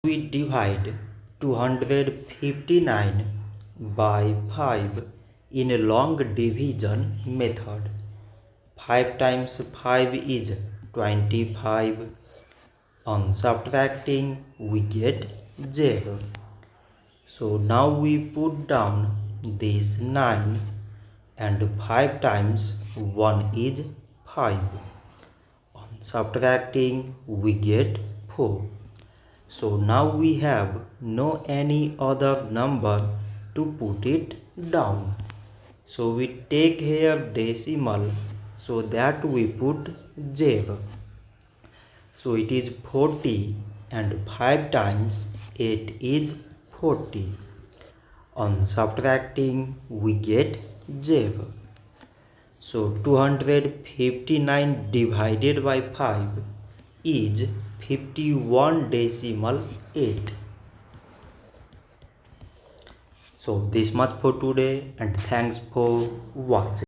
We divide 259 by 5 in a long division method. 5 times 5 is 25. On subtracting, we get 0. So now we put down this 9 and 5 times 1 is 5. On subtracting, we get 4. So now we have no any other number to put it down. So we take here decimal, so that we put 0. So it is 40 and 5 times 8 is 40. On subtracting, we get 0. So 259 divided by 5 is 51.8. So this much for today, and thanks for watching.